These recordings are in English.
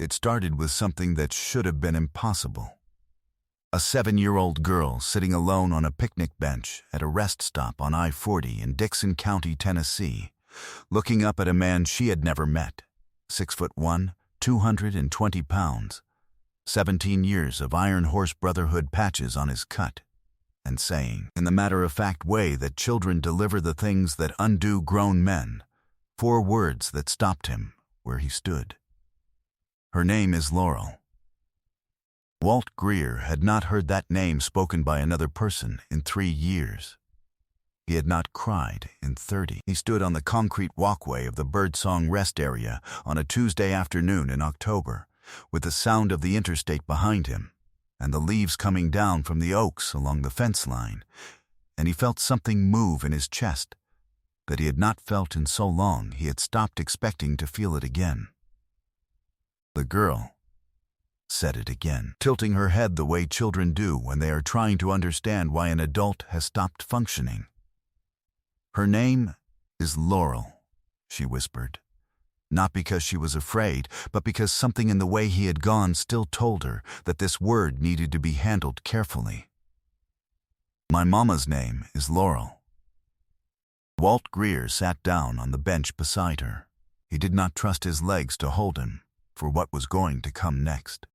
It started with something that should have been impossible. A 7-year-old girl sitting alone on a picnic bench at a rest stop on I-40 in Dixon County, Tennessee, looking up at a man she had never met, 6'1", 220 pounds, 17 years of Iron Horse Brotherhood patches on his cut, and saying, in the matter-of-fact way that children deliver the things that undo grown men, 4 words that stopped him where he stood. Her name is Laurel. Walt Greer had not heard that name spoken by another person in 3 years. He had not cried in 30. He stood on the concrete walkway of the Birdsong Rest Area on a Tuesday afternoon in October, with the sound of the interstate behind him, and the leaves coming down from the oaks along the fence line, and he felt something move in his chest that he had not felt in so long he had stopped expecting to feel it again. The girl said it again, tilting her head the way children do when they are trying to understand why an adult has stopped functioning. Her name is Laurel, she whispered, not because she was afraid, but because something in the way he had gone still told her that this word needed to be handled carefully. My mama's name is Laurel. Walt Greer sat down on the bench beside her. He did not trust his legs to hold him for what was going to come next.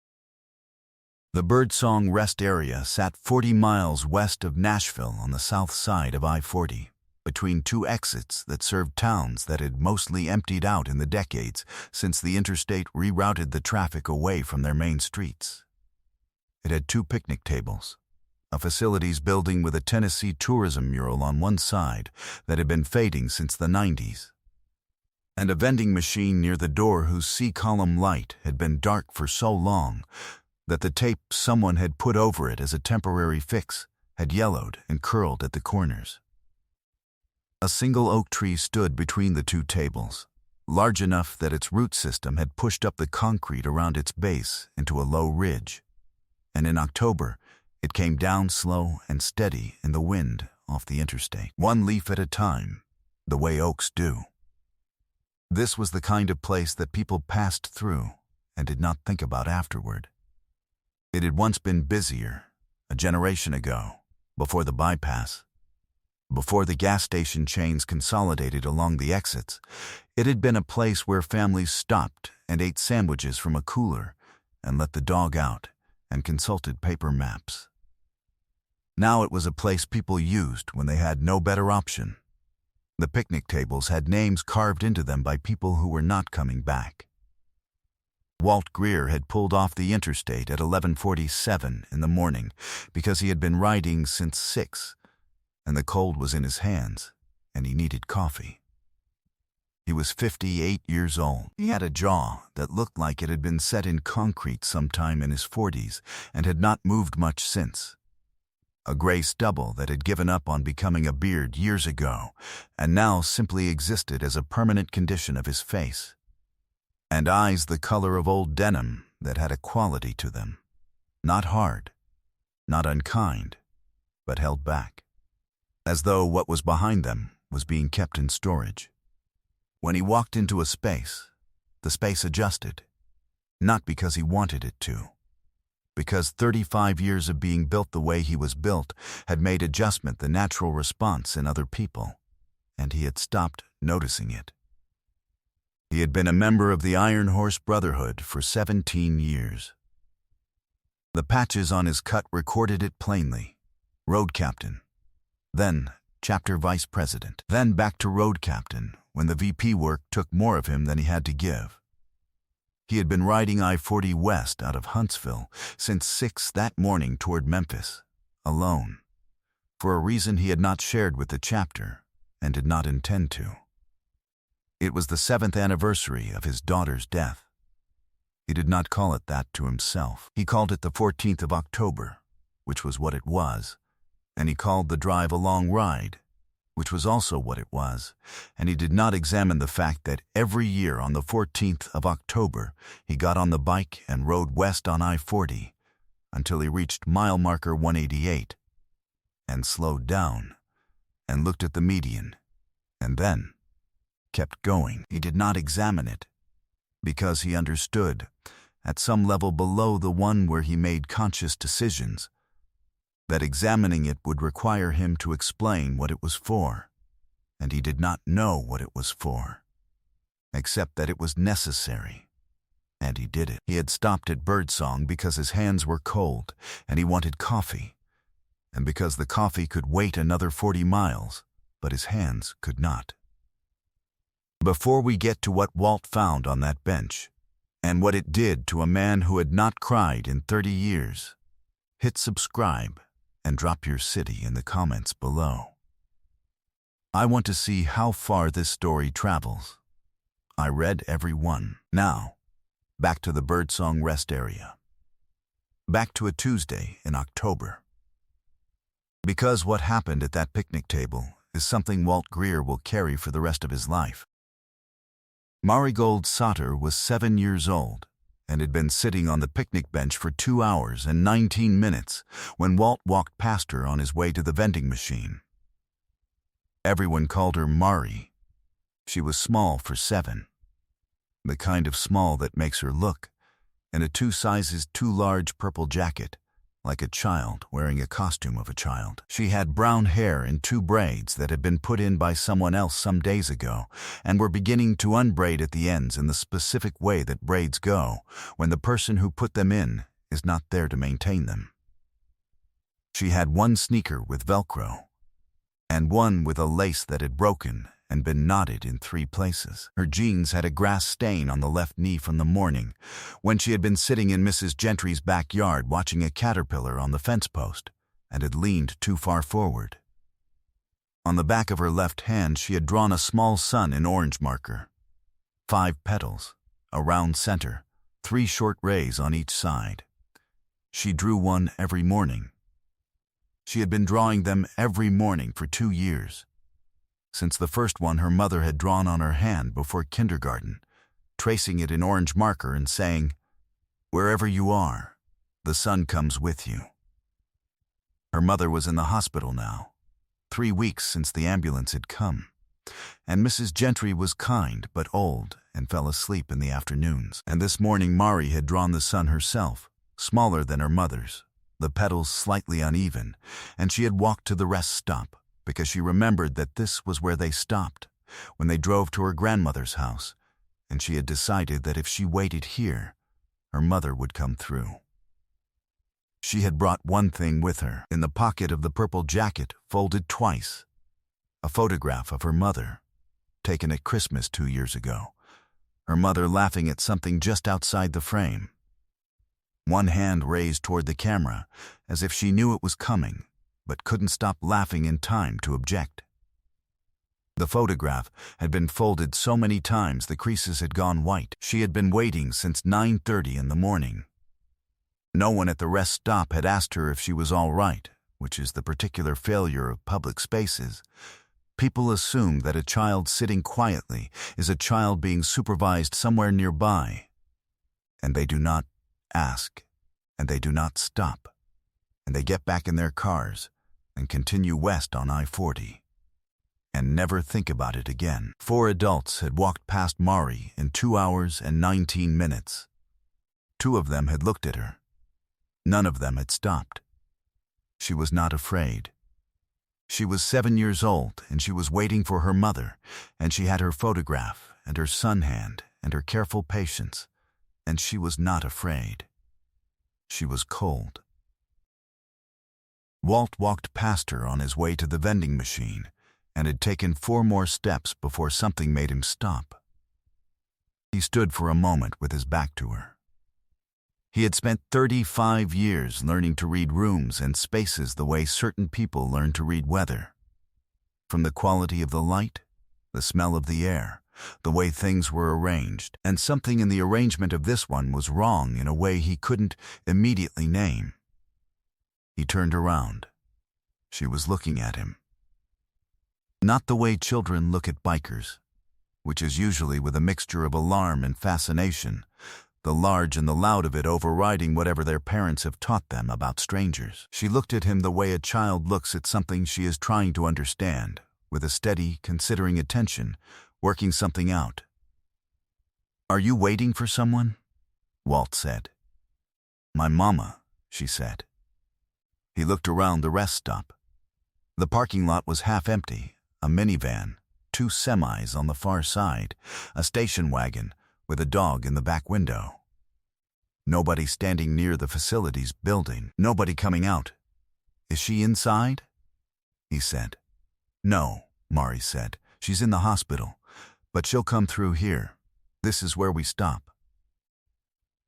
The Birdsong Rest Area sat 40 miles west of Nashville on the south side of I-40, between 2 exits that served towns that had mostly emptied out in the decades since the interstate rerouted the traffic away from their main streets. It had 2 picnic tables, a facilities building with a Tennessee tourism mural on one side that had been fading since the 90s, and a vending machine near the door whose C-column light had been dark for so long that the tape someone had put over it as a temporary fix had yellowed and curled at the corners. A single oak tree stood between the 2 tables, large enough that its root system had pushed up the concrete around its base into a low ridge, and in October it came down slow and steady in the wind off the interstate, 1 leaf at a time, the way oaks do. This was the kind of place that people passed through and did not think about afterward. It had once been busier, a generation ago, before the bypass. Before the gas station chains consolidated along the exits, it had been a place where families stopped and ate sandwiches from a cooler and let the dog out and consulted paper maps. Now it was a place people used when they had no better option. The picnic tables had names carved into them by people who were not coming back. Walt Greer had pulled off the interstate at 11:47 in the morning because he had been riding since 6, and the cold was in his hands, and he needed coffee. He was 58 years old. He had a jaw that looked like it had been set in concrete sometime in his 40s and had not moved much since. A gray stubble that had given up on becoming a beard years ago and now simply existed as a permanent condition of his face. And eyes the color of old denim that had a quality to them, not hard, not unkind, but held back, as though what was behind them was being kept in storage. When he walked into a space, the space adjusted, not because he wanted it to, because 35 years of being built the way he was built had made adjustment the natural response in other people, and he had stopped noticing it. He had been a member of the Iron Horse Brotherhood for 17 years. The patches on his cut recorded it plainly. Road captain, then chapter vice president, then back to road captain when the VP work took more of him than he had to give. He had been riding I-40 west out of Huntsville since 6 that morning toward Memphis, alone, for a reason he had not shared with the chapter and did not intend to. It was the 7th anniversary of his daughter's death. He did not call it that to himself. He called it the 14th of October, which was what it was, and he called the drive a long ride, which was also what it was, and he did not examine the fact that every year on the 14th of October he got on the bike and rode west on I-40 until he reached mile marker 188 and slowed down and looked at the median and then kept going. He did not examine it because he understood, at some level below the one where he made conscious decisions, that examining it would require him to explain what it was for, and he did not know what it was for, except that it was necessary, and he did it. He had stopped at Birdsong because his hands were cold and he wanted coffee, and because the coffee could wait another 40 miles, but his hands could not. Before we get to what Walt found on that bench, and what it did to a man who had not cried in 30 years, hit subscribe and drop your city in the comments below. I want to see how far this story travels. I read every one. Now, back to the Birdsong Rest Area. Back to a Tuesday in October. Because what happened at that picnic table is something Walt Greer will carry for the rest of his life. Marigold Sotter was 7 years old and had been sitting on the picnic bench for 2 hours and 19 minutes when Walt walked past her on his way to the vending machine. Everyone called her Mari. She was small for 7, the kind of small that makes her look, in a 2 sizes too large purple jacket, like a child wearing a costume of a child. She had brown hair in 2 braids that had been put in by someone else some days ago and were beginning to unbraid at the ends in the specific way that braids go when the person who put them in is not there to maintain them. She had 1 sneaker with Velcro and 1 with a lace that had broken and been knotted in 3 places. Her jeans had a grass stain on the left knee from the morning when she had been sitting in Mrs. Gentry's backyard watching a caterpillar on the fence post and had leaned too far forward. On the back of her left hand she had drawn a small sun in orange marker. 5 petals, a round center, 3 short rays on each side. She drew one every morning. She had been drawing them every morning for 2 years. Since the first one her mother had drawn on her hand before kindergarten, tracing it in orange marker and saying, "Wherever you are, the sun comes with you." Her mother was in the hospital now, 3 weeks since the ambulance had come, and Mrs. Gentry was kind but old and fell asleep in the afternoons. And this morning Mari had drawn the sun herself, smaller than her mother's, the petals slightly uneven, and she had walked to the rest stop, because she remembered that this was where they stopped when they drove to her grandmother's house, and she had decided that if she waited here, her mother would come through. She had brought one thing with her, in the pocket of the purple jacket, folded twice, a photograph of her mother, taken at Christmas 2 years ago, her mother laughing at something just outside the frame. One hand raised toward the camera, as if she knew it was coming, but couldn't stop laughing in time to object. The photograph had been folded so many times the creases had gone white. She had been waiting since 9:30 in the morning. No one at the rest stop had asked her if she was all right, which is the particular failure of public spaces. People assume that a child sitting quietly is a child being supervised somewhere nearby, and they do not ask, and they do not stop, and they get back in their cars and continue west on I-40, and never think about it again. 4 adults had walked past Mari in 2 hours and 19 minutes. 2 of them had looked at her. None of them had stopped. She was not afraid. She was 7 years old, and she was waiting for her mother, and she had her photograph and her sun hand and her careful patience, and she was not afraid. She was cold. Walt walked past her on his way to the vending machine and had taken 4 more steps before something made him stop. He stood for a moment with his back to her. He had spent 35 years learning to read rooms and spaces the way certain people learn to read weather. From the quality of the light, the smell of the air, the way things were arranged, and something in the arrangement of this one was wrong in a way he couldn't immediately name. He turned around. She was looking at him. Not the way children look at bikers, which is usually with a mixture of alarm and fascination, the large and the loud of it overriding whatever their parents have taught them about strangers. She looked at him the way a child looks at something she is trying to understand, with a steady, considering attention, working something out. "Are you waiting for someone?" Walt said. My mama, she said. He looked around the rest stop. The parking lot was half empty, a minivan, 2 semis on the far side, a station wagon with a dog in the back window. Nobody standing near the facilities building, nobody coming out. Is she inside? He said. No, Mari said. She's in the hospital, but she'll come through here. This is where we stop.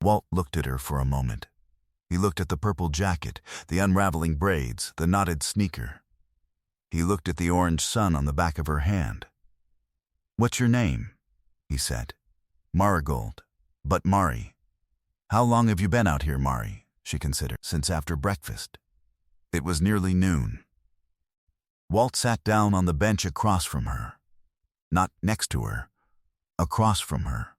Walt looked at her for a moment. He looked at the purple jacket, the unraveling braids, the knotted sneaker. He looked at the orange sun on the back of her hand. What's your name? He said. Marigold. But Mari. How long have you been out here, Mari? She considered. Since after breakfast. It was nearly noon. Walt sat down on the bench across from her. Not next to her. Across from her.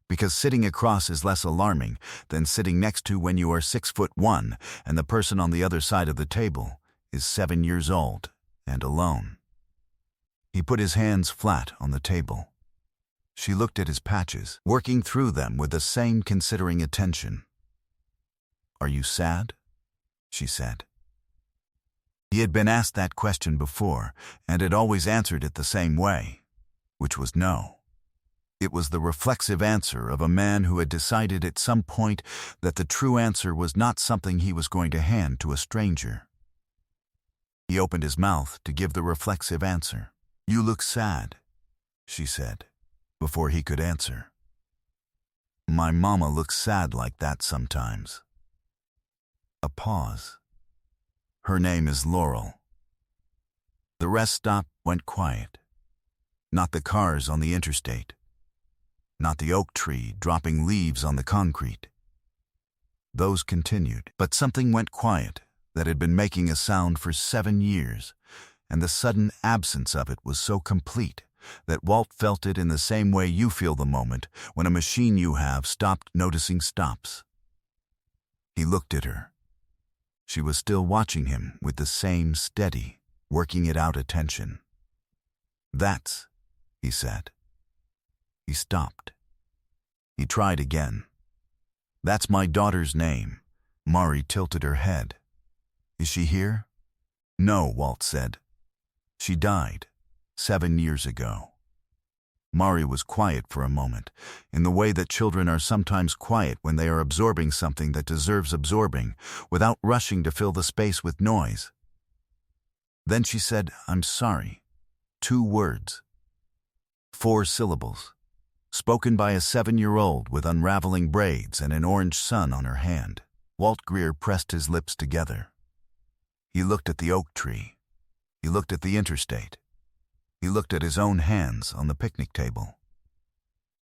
Because sitting across is less alarming than sitting next to when you are 6'1" and the person on the other side of the table is 7 years old and alone. He put his hands flat on the table. She looked at his patches, working through them with the same considering attention. Are you sad? She said. He had been asked that question before and had always answered it the same way, which was no. It was the reflexive answer of a man who had decided at some point that the true answer was not something he was going to hand to a stranger. He opened his mouth to give the reflexive answer. You look sad, she said, before he could answer. My mama looks sad like that sometimes. A pause. Her name is Laurel. The rest stop went quiet. Not the cars on the interstate. Not the oak tree dropping leaves on the concrete. Those continued, but something went quiet that had been making a sound for 7 years, and the sudden absence of it was so complete that Walt felt it in the same way you feel the moment when a machine you have stopped noticing stops. He looked at her. She was still watching him with the same steady, working it out attention. That's, he said. He stopped. He tried again. That's my daughter's name. Mari tilted her head. Is she here? No, Walt said. She died 7 years ago. Mari was quiet for a moment, in the way that children are sometimes quiet when they are absorbing something that deserves absorbing, without rushing to fill the space with noise. Then she said, I'm sorry. 2 words. 4 syllables. Spoken by a 7-year-old with unraveling braids and an orange sun on her hand. Walt Greer pressed his lips together. He looked at the oak tree. He looked at the interstate. He looked at his own hands on the picnic table.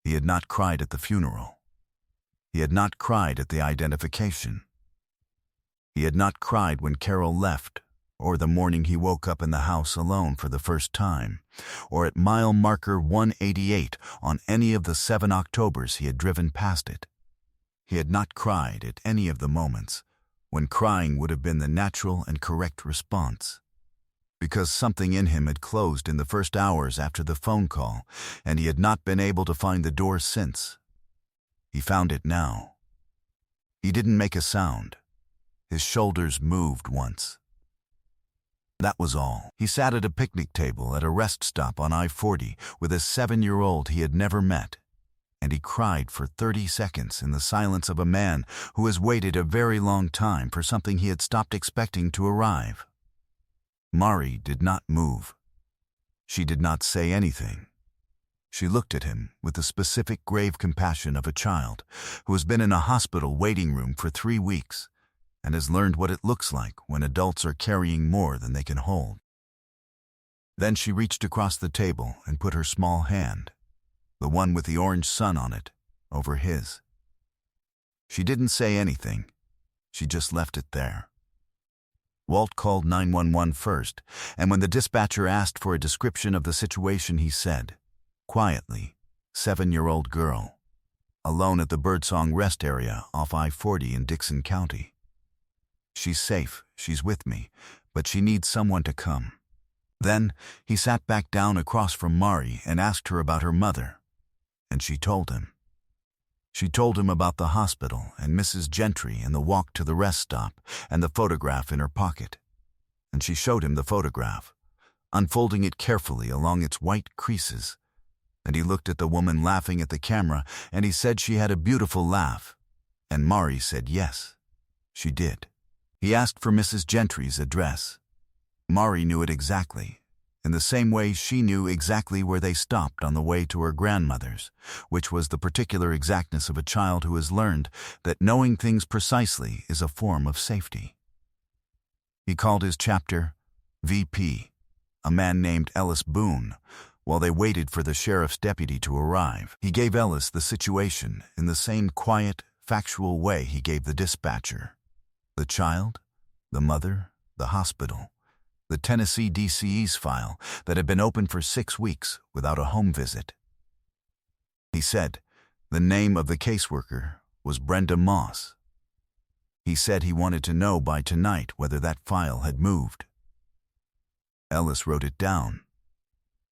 He had not cried at the funeral. He had not cried at the identification. He had not cried when Carol left, or the morning he woke up in the house alone for the first time, or at mile marker 188 on any of the 7 Octobers he had driven past it. He had not cried at any of the moments when crying would have been the natural and correct response, because something in him had closed in the first hours after the phone call, and he had not been able to find the door since. He found it now. He didn't make a sound. His shoulders moved once. That was all. He sat at a picnic table at a rest stop on I-40 with a 7-year-old he had never met, and he cried for 30 seconds in the silence of a man who has waited a very long time for something he had stopped expecting to arrive. Mari did not move. She did not say anything. She looked at him with the specific grave compassion of a child who has been in a hospital waiting room for 3 weeks and has learned what it looks like when adults are carrying more than they can hold. Then she reached across the table and put her small hand, the one with the orange sun on it, over his. She didn't say anything. She just left it there. Walt called 911 first, and when the dispatcher asked for a description of the situation, he said, quietly, 7-year-old girl, alone at the Birdsong Rest area off I-40 in Dickson County. She's safe, she's with me, but she needs someone to come. Then he sat back down across from Mari and asked her about her mother, and she told him. She told him about the hospital and Mrs. Gentry and the walk to the rest stop and the photograph in her pocket. And she showed him the photograph, unfolding it carefully along its white creases. And he looked at the woman laughing at the camera, and he said she had a beautiful laugh. And Mari said yes, she did. He asked for Mrs. Gentry's address. Mari knew it exactly, in the same way she knew exactly where they stopped on the way to her grandmother's, which was the particular exactness of a child who has learned that knowing things precisely is a form of safety. He called his chapter VP, a man named Ellis Boone, while they waited for the sheriff's deputy to arrive. He gave Ellis the situation in the same quiet, factual way he gave the dispatcher. The child, the mother, the hospital, the Tennessee DCE's file that had been open for 6 weeks without a home visit. He said the name of the caseworker was Brenda Moss. He said he wanted to know by tonight whether that file had moved. Ellis wrote it down.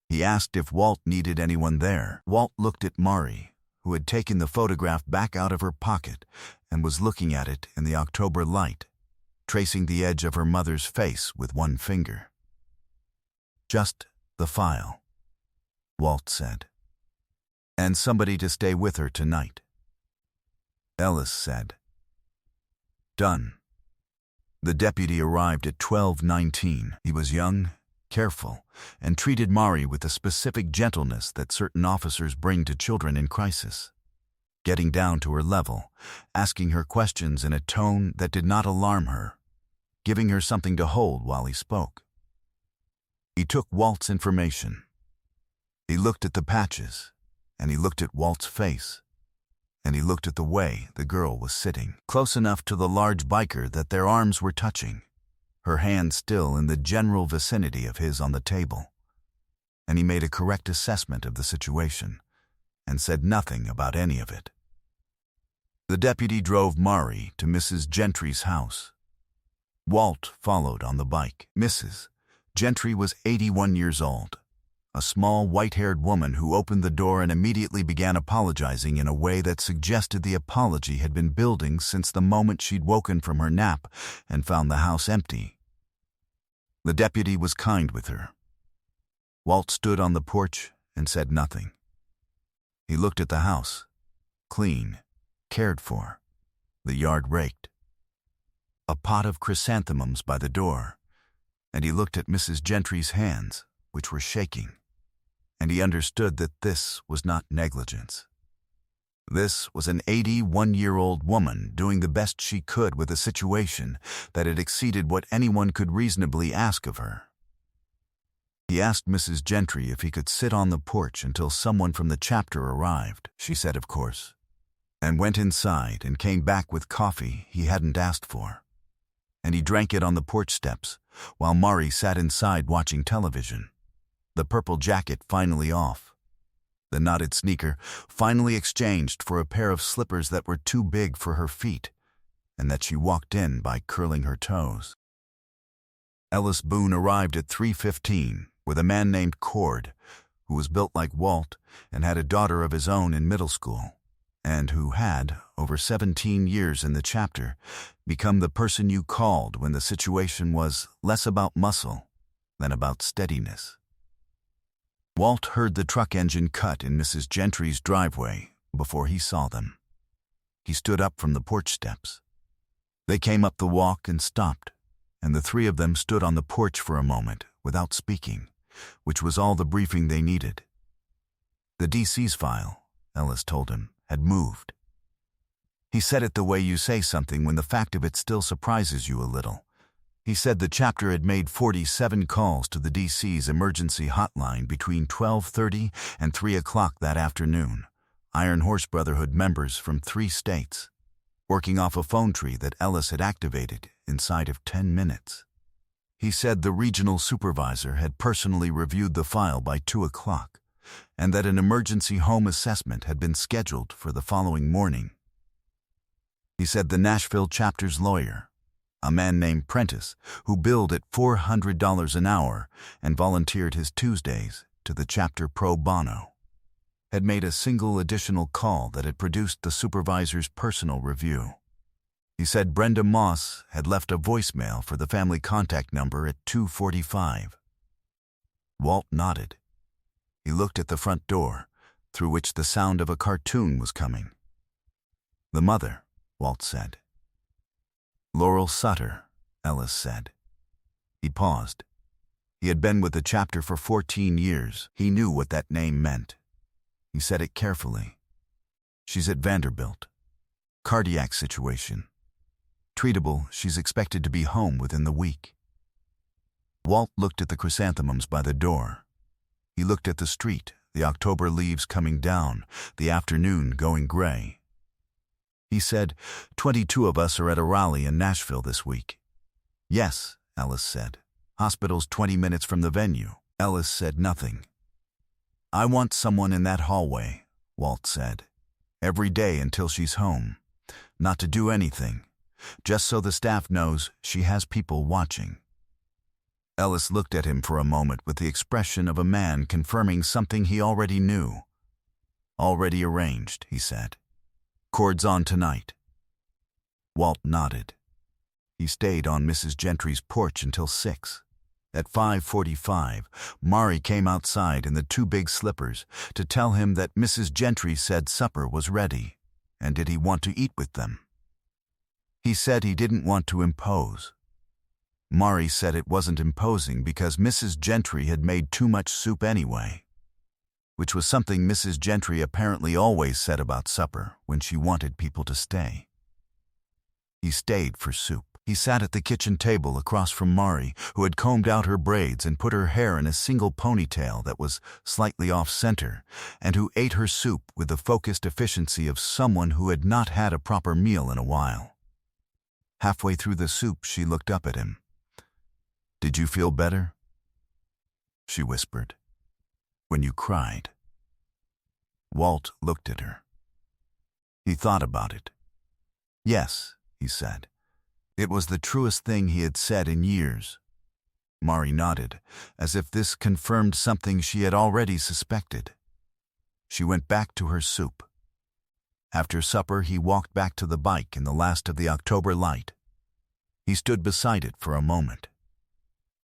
He asked if Walt needed anyone there. Walt looked at Mari, who had taken the photograph back out of her pocket and was looking at it in the October light, tracing the edge of her mother's face with one finger. Just the file, Walt said. And somebody to stay with her tonight. Ellis said. Done. The deputy arrived at 12:19. He was young, careful, and treated Mari with the specific gentleness that certain officers bring to children in crisis, getting down to her level, asking her questions in a tone that did not alarm her, giving her something to hold while he spoke. He took Walt's information. He looked at the patches, and he looked at Walt's face, and he looked at the way the girl was sitting, close enough to the large biker that their arms were touching, her hand still in the general vicinity of his on the table. And he made a correct assessment of the situation and said nothing about any of it. The deputy drove Mari to Mrs. Gentry's house. Walt followed on the bike. Mrs. Gentry was 81 years old, a small white-haired woman who opened the door and immediately began apologizing in a way that suggested the apology had been building since the moment she'd woken from her nap and found the house empty. The deputy was kind with her. Walt stood on the porch and said nothing. He looked at the house, clean, cared for, the yard raked. A pot of chrysanthemums by the door, and he looked at Mrs. Gentry's hands, which were shaking, and he understood that this was not negligence. This was an 81-year-old woman doing the best she could with a situation that had exceeded what anyone could reasonably ask of her. He asked Mrs. Gentry if he could sit on the porch until someone from the chapter arrived. She said of course, and went inside and came back with coffee he hadn't asked for. And he drank it on the porch steps, while Mari sat inside watching television, the purple jacket finally off, the knotted sneaker finally exchanged for a pair of slippers that were too big for her feet, and that she walked in by curling her toes. Ellis Boone arrived at 3:15 with a man named Cord, who was built like Walt and had a daughter of his own in middle school, and who had, over 17 years in the chapter, become the person you called when the situation was less about muscle than about steadiness. Walt heard the truck engine cut in Mrs. Gentry's driveway before he saw them. He stood up from the porch steps. They came up the walk and stopped, and the three of them stood on the porch for a moment without speaking, which was all the briefing they needed. The DC's file, Ellis told him, had moved. He said it the way you say something when the fact of it still surprises you a little. He said the chapter had made 47 calls to the DC's emergency hotline between 12:30 and 3 o'clock that afternoon, Iron Horse Brotherhood members from 3 states, working off a phone tree that Ellis had activated inside of 10 minutes. He said the regional supervisor had personally reviewed the file by 2 o'clock, and that an emergency home assessment had been scheduled for the following morning. He said the Nashville chapter's lawyer, a man named Prentice, who billed at $400 an hour and volunteered his Tuesdays to the chapter pro bono, had made a single additional call that had produced the supervisor's personal review. He said Brenda Moss had left a voicemail for the family contact number at 2:45. Walt nodded. He looked at the front door, through which the sound of a cartoon was coming. "The mother," Walt said. "Laurel Sutter," Ellis said. He paused. He had been with the chapter for 14 years. He knew what that name meant. He said it carefully. "She's at Vanderbilt. Cardiac situation. Treatable, she's expected to be home within the week." Walt looked at the chrysanthemums by the door. He looked at the street, the October leaves coming down, the afternoon going gray. He said, 22 of us are at a rally in Nashville this week." "Yes," Ellis said. "Hospital's 20 minutes from the venue." Ellis said nothing. "I want someone in that hallway," Walt said. "Every day until she's home. Not to do anything. Just so the staff knows she has people watching." Ellis looked at him for a moment with the expression of a man confirming something he already knew. "Already arranged," he said. "Chords on tonight." Walt nodded. He stayed on Mrs. Gentry's porch until 6. At 5:45, Mari came outside in the 2 big slippers to tell him that Mrs. Gentry said supper was ready, and did he want to eat with them. He said he didn't want to impose. Mari said it wasn't imposing because Mrs. Gentry had made too much soup anyway, which was something Mrs. Gentry apparently always said about supper when she wanted people to stay. He stayed for soup. He sat at the kitchen table across from Mari, who had combed out her braids and put her hair in a single ponytail that was slightly off-center, and who ate her soup with the focused efficiency of someone who had not had a proper meal in a while. Halfway through the soup, she looked up at him. "Did you feel better?" she whispered. "When you cried." Walt looked at her. He thought about it. "Yes," he said. It was the truest thing he had said in years. Mari nodded, as if this confirmed something she had already suspected. She went back to her soup. After supper, he walked back to the bike in the last of the October light. He stood beside it for a moment.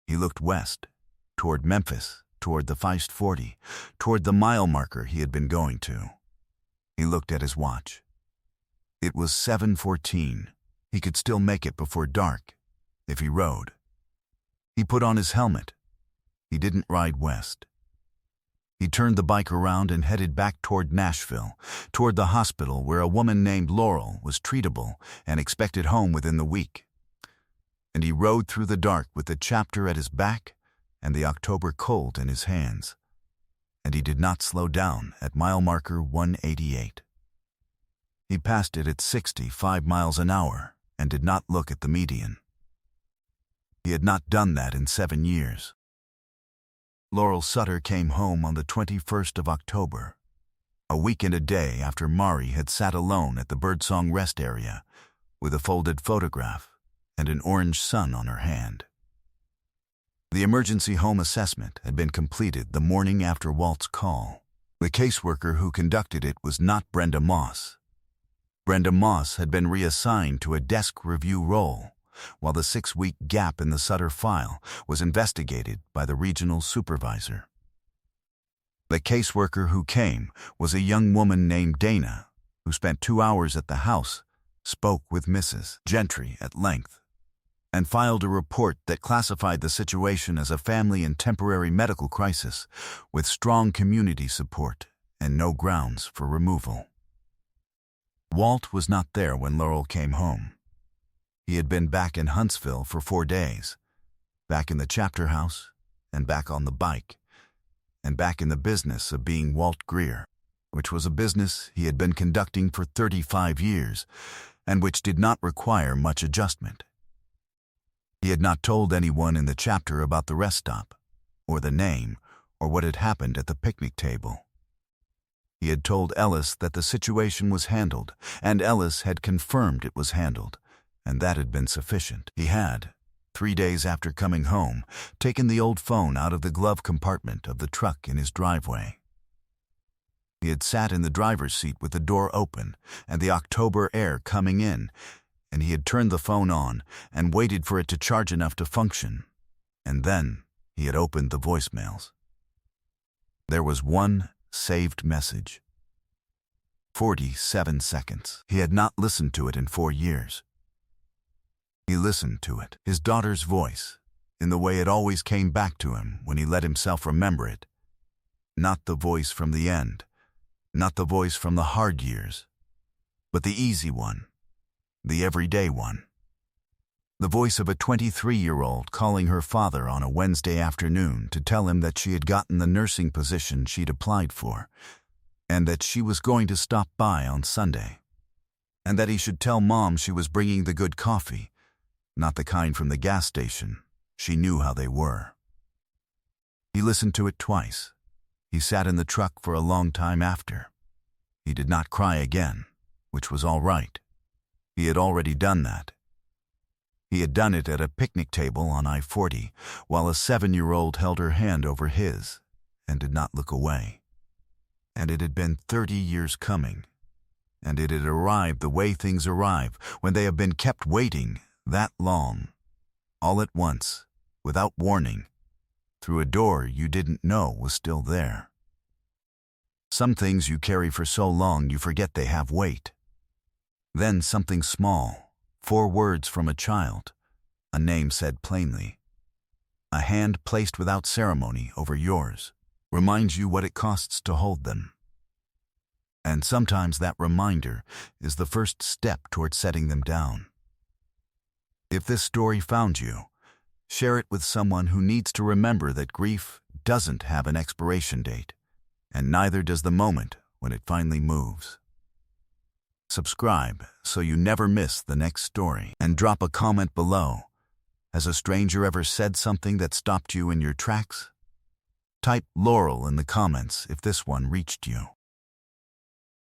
He looked west, toward Memphis, toward the Feist 40, toward the mile marker he had been going to. He looked at his watch. It was 7:14. He could still make it before dark, if he rode. He put on his helmet. He didn't ride west. He turned the bike around and headed back toward Nashville, toward the hospital where a woman named Laurel was treatable and expected home within the week. And he rode through the dark with the chapter at his back and the October cold in his hands. And he did not slow down at mile marker 188. He passed it at 65 miles an hour and did not look at the median. He had not done that in 7 years. Laurel Sutter came home on the 21st of October, a week and a day after Mari had sat alone at the Birdsong Rest area with a folded photograph and an orange sun on her hand. The emergency home assessment had been completed the morning after Walt's call. The caseworker who conducted it was not Brenda Moss. Brenda Moss had been reassigned to a desk review role, while the 6-week gap in the Sutter file was investigated by the regional supervisor. The caseworker who came was a young woman named Dana, who spent 2 hours at the house, spoke with Mrs. Gentry at length, and filed a report that classified the situation as a family and temporary medical crisis with strong community support and no grounds for removal. Walt was not there when Laurel came home. He had been back in Huntsville for 4 days, back in the chapter house, and back on the bike, and back in the business of being Walt Greer, which was a business he had been conducting for 35 years, and which did not require much adjustment. He had not told anyone in the chapter about the rest stop, or the name, or what had happened at the picnic table. He had told Ellis that the situation was handled, and Ellis had confirmed it was handled, and that had been sufficient. He had, 3 days after coming home, taken the old phone out of the glove compartment of the truck in his driveway. He had sat in the driver's seat with the door open and the October air coming in, and he had turned the phone on and waited for it to charge enough to function. And then he had opened the voicemails. There was one saved message. 47 seconds. He had not listened to it in 4 years. He listened to it, his daughter's voice, in the way it always came back to him when he let himself remember it. Not the voice from the end, not the voice from the hard years, but the easy one, the everyday one. The voice of a 23-year-old calling her father on a Wednesday afternoon to tell him that she had gotten the nursing position she'd applied for, and that she was going to stop by on Sunday, and that he should tell Mom she was bringing the good coffee, not the kind from the gas station. She knew how they were. He listened to it twice. He sat in the truck for a long time after. He did not cry again, which was all right. He had already done that. He had done it at a picnic table on I-40, while a 7-year-old held her hand over his and did not look away. And it had been 30 years coming, and it had arrived the way things arrive when they have been kept waiting that long, all at once, without warning, through a door you didn't know was still there. Some things you carry for so long you forget they have weight. Then something small, 4 words from a child, a name said plainly, a hand placed without ceremony over yours, reminds you what it costs to hold them. And sometimes that reminder is the first step toward setting them down. If this story found you, share it with someone who needs to remember that grief doesn't have an expiration date, and neither does the moment when it finally moves. Subscribe so you never miss the next story, and drop a comment below. Has a stranger ever said something that stopped you in your tracks? Type Laurel in the comments if this one reached you.